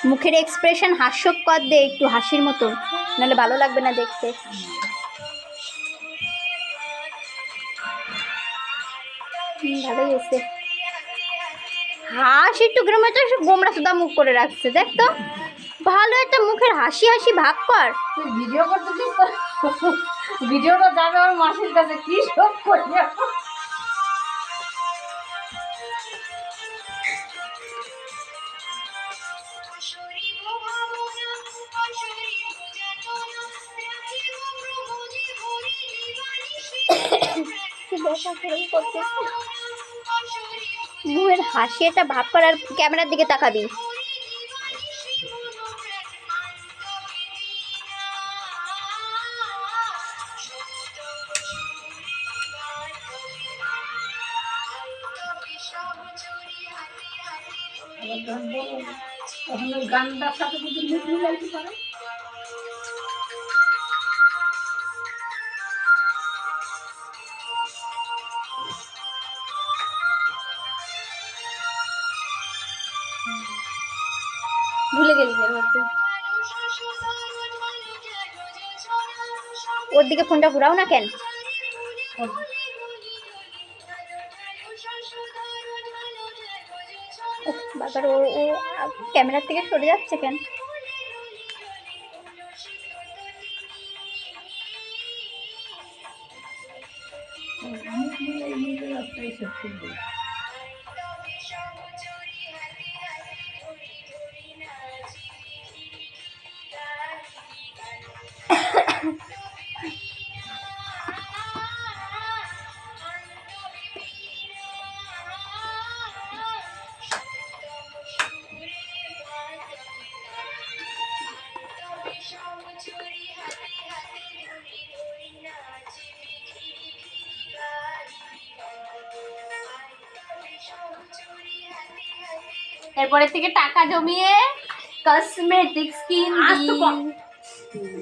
মুখের এক্সপ্রেশন হাস্যকর দে, একটু হাসির মতো, নাহলে ভালো লাগবে না দেখতে। ভালোই হয়েছে। হাসি একটু গ্রামে তো গোমরা সুদা মুখ করে রাখছে, দেখ তো ভালো একটা মুখের হাসি হাসি ভাব কর। তুই ভিডিও করতেছিস তো, ভিডিওটা যাবে আমার মাসির কাছে, কি সব করবি। মুখের হাসি একটা ভাব কর আর ক্যামেরার দিকে তাকাবি। তখন ওই গানটার সাথে যদি মুখ মিলাইতে পারে। ভুলে গেলি এর মধ্যে। ওর দিকে ফোনটা ঘুরাও না কেন? বাবার ও ও ক্যামেরার থেকে সরে যাচ্ছে কেন? এরপরের থেকে টাকা জমিয়ে কসমেটিক্স কিনবি।